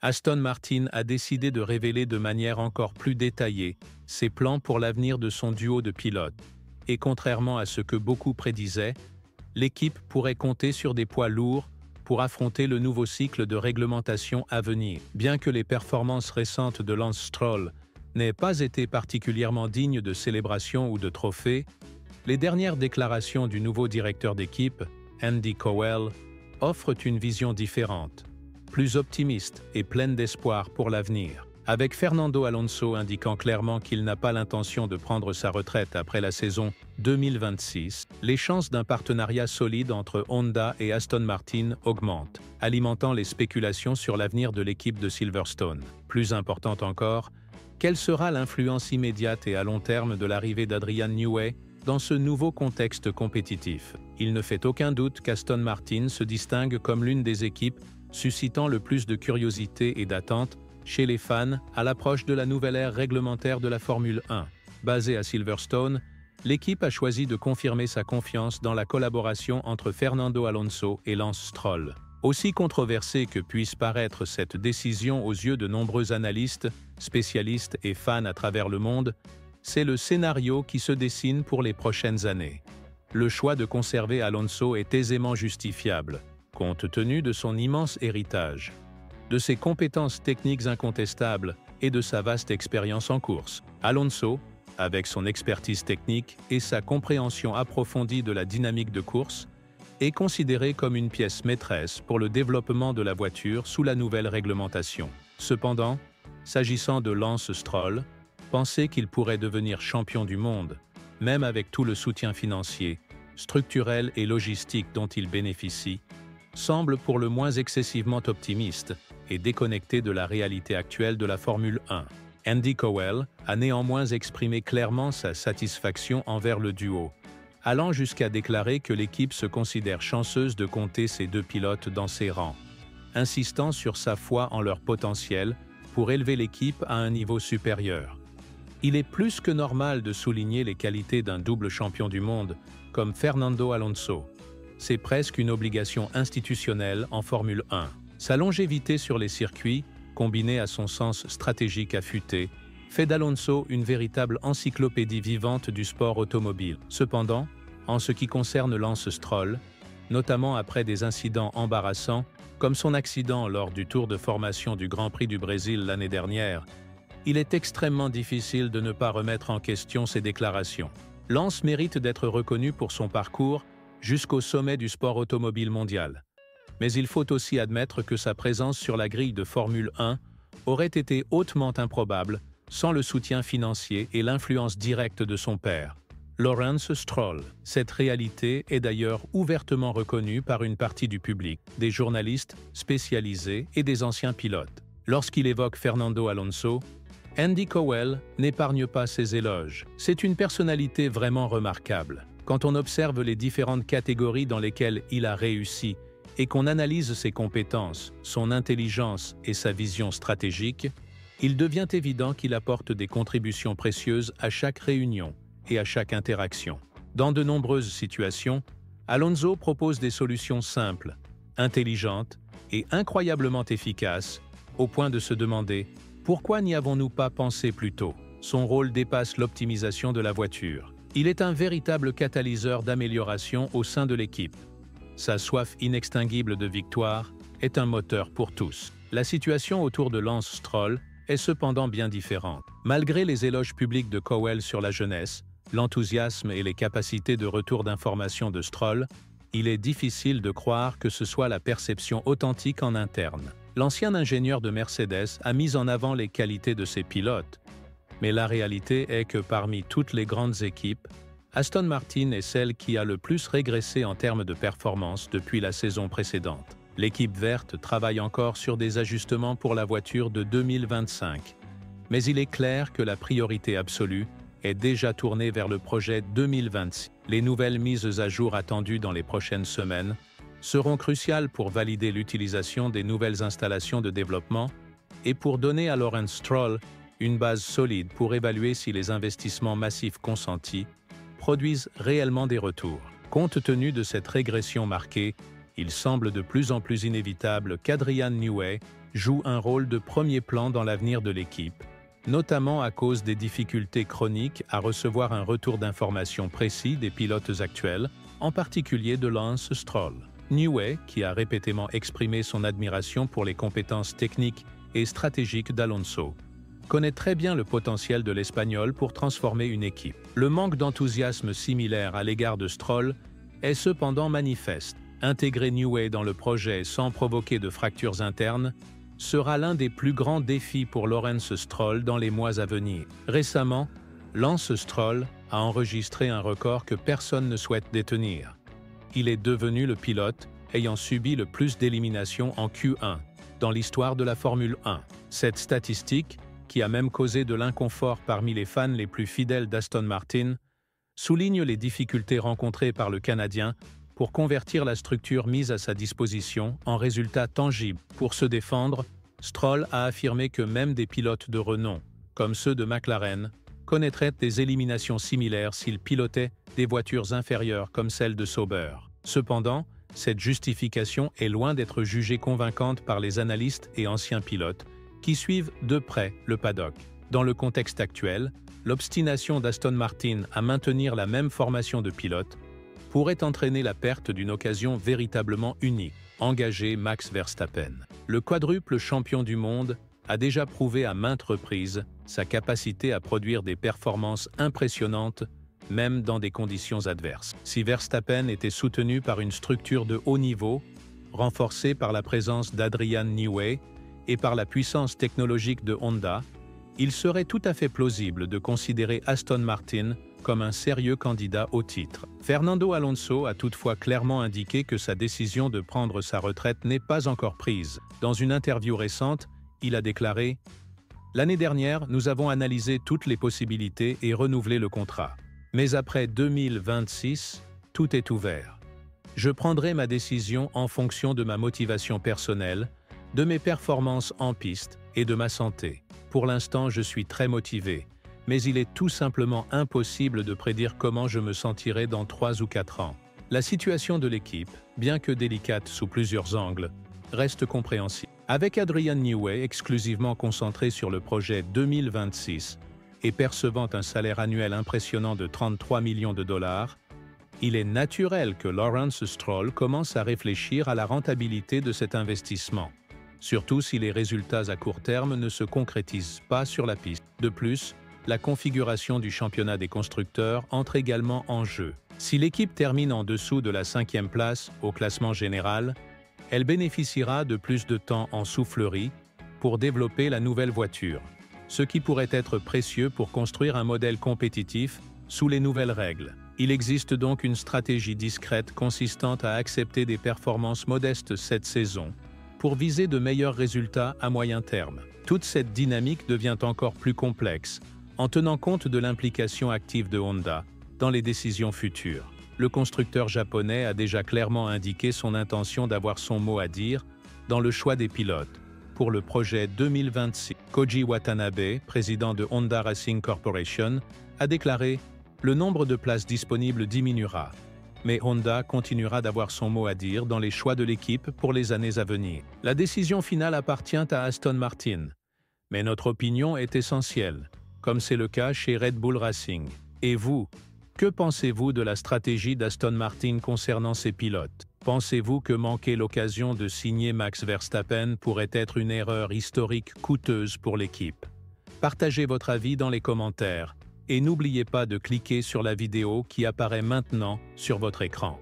Aston Martin a décidé de révéler de manière encore plus détaillée ses plans pour l'avenir de son duo de pilotes. Et contrairement à ce que beaucoup prédisaient, l'équipe pourrait compter sur des poids lourds pour affronter le nouveau cycle de réglementation à venir. Bien que les performances récentes de Lance Stroll n'aient pas été particulièrement dignes de célébrations ou de trophées, les dernières déclarations du nouveau directeur d'équipe, Andy Cowell, offrent une vision différente, plus optimiste et pleine d'espoir pour l'avenir. Avec Fernando Alonso indiquant clairement qu'il n'a pas l'intention de prendre sa retraite après la saison 2026, les chances d'un partenariat solide entre Honda et Aston Martin augmentent, alimentant les spéculations sur l'avenir de l'équipe de Silverstone. Plus important encore, quelle sera l'influence immédiate et à long terme de l'arrivée d'Adrian Newey dans ce nouveau contexte compétitif? Il ne fait aucun doute qu'Aston Martin se distingue comme l'une des équipes suscitant le plus de curiosité et d'attente chez les fans à l'approche de la nouvelle ère réglementaire de la Formule 1. Basée à Silverstone, l'équipe a choisi de confirmer sa confiance dans la collaboration entre Fernando Alonso et Lance Stroll. Aussi controversée que puisse paraître cette décision aux yeux de nombreux analystes, spécialistes et fans à travers le monde, c'est le scénario qui se dessine pour les prochaines années. Le choix de conserver Alonso est aisément justifiable, compte tenu de son immense héritage, de ses compétences techniques incontestables et de sa vaste expérience en course. Alonso, avec son expertise technique et sa compréhension approfondie de la dynamique de course, est considéré comme une pièce maîtresse pour le développement de la voiture sous la nouvelle réglementation. Cependant, s'agissant de Lance Stroll, penser qu'il pourrait devenir champion du monde, même avec tout le soutien financier, structurel et logistique dont il bénéficie, semble pour le moins excessivement optimiste et déconnecté de la réalité actuelle de la Formule 1. Andy Cowell a néanmoins exprimé clairement sa satisfaction envers le duo, allant jusqu'à déclarer que l'équipe se considère chanceuse de compter ces deux pilotes dans ses rangs, insistant sur sa foi en leur potentiel pour élever l'équipe à un niveau supérieur. Il est plus que normal de souligner les qualités d'un double champion du monde comme Fernando Alonso. C'est presque une obligation institutionnelle en Formule 1. Sa longévité sur les circuits, combinée à son sens stratégique affûté, fait d'Alonso une véritable encyclopédie vivante du sport automobile. Cependant, en ce qui concerne Lance Stroll, notamment après des incidents embarrassants, comme son accident lors du tour de formation du Grand Prix du Brésil l'année dernière, il est extrêmement difficile de ne pas remettre en question ses déclarations. Lance mérite d'être reconnu pour son parcours jusqu'au sommet du sport automobile mondial. Mais il faut aussi admettre que sa présence sur la grille de Formule 1 aurait été hautement improbable sans le soutien financier et l'influence directe de son père, Lawrence Stroll. Cette réalité est d'ailleurs ouvertement reconnue par une partie du public, des journalistes spécialisés et des anciens pilotes. Lorsqu'il évoque Fernando Alonso, Andy Cowell n'épargne pas ses éloges. C'est une personnalité vraiment remarquable. Quand on observe les différentes catégories dans lesquelles il a réussi et qu'on analyse ses compétences, son intelligence et sa vision stratégique, il devient évident qu'il apporte des contributions précieuses à chaque réunion et à chaque interaction. Dans de nombreuses situations, Alonso propose des solutions simples, intelligentes et incroyablement efficaces, au point de se demander pourquoi n'y avons-nous pas pensé plus tôt. Son rôle dépasse l'optimisation de la voiture. Il est un véritable catalyseur d'amélioration au sein de l'équipe. Sa soif inextinguible de victoire est un moteur pour tous. La situation autour de Lance Stroll est cependant bien différente. Malgré les éloges publics de Cowell sur la jeunesse, l'enthousiasme et les capacités de retour d'information de Stroll, il est difficile de croire que ce soit la perception authentique en interne. L'ancien ingénieur de Mercedes a mis en avant les qualités de ses pilotes, mais la réalité est que parmi toutes les grandes équipes, Aston Martin est celle qui a le plus régressé en termes de performance depuis la saison précédente. L'équipe verte travaille encore sur des ajustements pour la voiture de 2025, mais il est clair que la priorité absolue est déjà tournée vers le projet 2026. Les nouvelles mises à jour attendues dans les prochaines semaines seront cruciales pour valider l'utilisation des nouvelles installations de développement et pour donner à Lawrence Stroll une base solide pour évaluer si les investissements massifs consentis produisent réellement des retours. Compte tenu de cette régression marquée, il semble de plus en plus inévitable qu'Adrian Newey joue un rôle de premier plan dans l'avenir de l'équipe, notamment à cause des difficultés chroniques à recevoir un retour d'informations précis des pilotes actuels, en particulier de Lance Stroll. Newey, qui a répétément exprimé son admiration pour les compétences techniques et stratégiques d'Alonso, connaît très bien le potentiel de l'Espagnol pour transformer une équipe. Le manque d'enthousiasme similaire à l'égard de Stroll est cependant manifeste. Intégrer Newey dans le projet sans provoquer de fractures internes sera l'un des plus grands défis pour Lawrence Stroll dans les mois à venir. Récemment, Lance Stroll a enregistré un record que personne ne souhaite détenir. Il est devenu le pilote ayant subi le plus d'éliminations en Q1 dans l'histoire de la Formule 1. Cette statistique, qui a même causé de l'inconfort parmi les fans les plus fidèles d'Aston Martin, souligne les difficultés rencontrées par le Canadien pour convertir la structure mise à sa disposition en résultats tangibles. Pour se défendre, Stroll a affirmé que même des pilotes de renom, comme ceux de McLaren, connaîtraient des éliminations similaires s'ils pilotaient des voitures inférieures comme celle de Sauber. Cependant, cette justification est loin d'être jugée convaincante par les analystes et anciens pilotes qui suivent de près le paddock. Dans le contexte actuel, l'obstination d'Aston Martin à maintenir la même formation de pilotes pourrait entraîner la perte d'une occasion véritablement unique, engager Max Verstappen. Le quadruple champion du monde a déjà prouvé à maintes reprises sa capacité à produire des performances impressionnantes, même dans des conditions adverses. Si Verstappen était soutenu par une structure de haut niveau, renforcée par la présence d'Adrian Newey et par la puissance technologique de Honda, il serait tout à fait plausible de considérer Aston Martin comme un sérieux candidat au titre. Fernando Alonso a toutefois clairement indiqué que sa décision de prendre sa retraite n'est pas encore prise. Dans une interview récente, il a déclaré « L'année dernière, nous avons analysé toutes les possibilités et renouvelé le contrat. Mais après 2026, tout est ouvert. Je prendrai ma décision en fonction de ma motivation personnelle, de mes performances en piste et de ma santé. Pour l'instant, je suis très motivé, mais il est tout simplement impossible de prédire comment je me sentirai dans 3 ou 4 ans. La situation de l'équipe, bien que délicate sous plusieurs angles, reste compréhensible. Avec Adrian Newey exclusivement concentré sur le projet 2026 et percevant un salaire annuel impressionnant de 33 millions de dollars, il est naturel que Lawrence Stroll commence à réfléchir à la rentabilité de cet investissement, surtout si les résultats à court terme ne se concrétisent pas sur la piste. De plus, la configuration du championnat des constructeurs entre également en jeu. Si l'équipe termine en dessous de la 5e place au classement général, elle bénéficiera de plus de temps en soufflerie pour développer la nouvelle voiture, ce qui pourrait être précieux pour construire un modèle compétitif sous les nouvelles règles. Il existe donc une stratégie discrète consistant à accepter des performances modestes cette saison pour viser de meilleurs résultats à moyen terme. Toute cette dynamique devient encore plus complexe en tenant compte de l'implication active de Honda dans les décisions futures. Le constructeur japonais a déjà clairement indiqué son intention d'avoir son mot à dire dans le choix des pilotes pour le projet 2026. Koji Watanabe, président de Honda Racing Corporation, a déclaré « Le nombre de places disponibles diminuera, mais Honda continuera d'avoir son mot à dire dans les choix de l'équipe pour les années à venir. La décision finale appartient à Aston Martin, mais notre opinion est essentielle, comme c'est le cas chez Red Bull Racing. Et vous, que pensez-vous de la stratégie d'Aston Martin concernant ses pilotes? Pensez-vous que manquer l'occasion de signer Max Verstappen pourrait être une erreur historique coûteuse pour l'équipe? Partagez votre avis dans les commentaires et n'oubliez pas de cliquer sur la vidéo qui apparaît maintenant sur votre écran.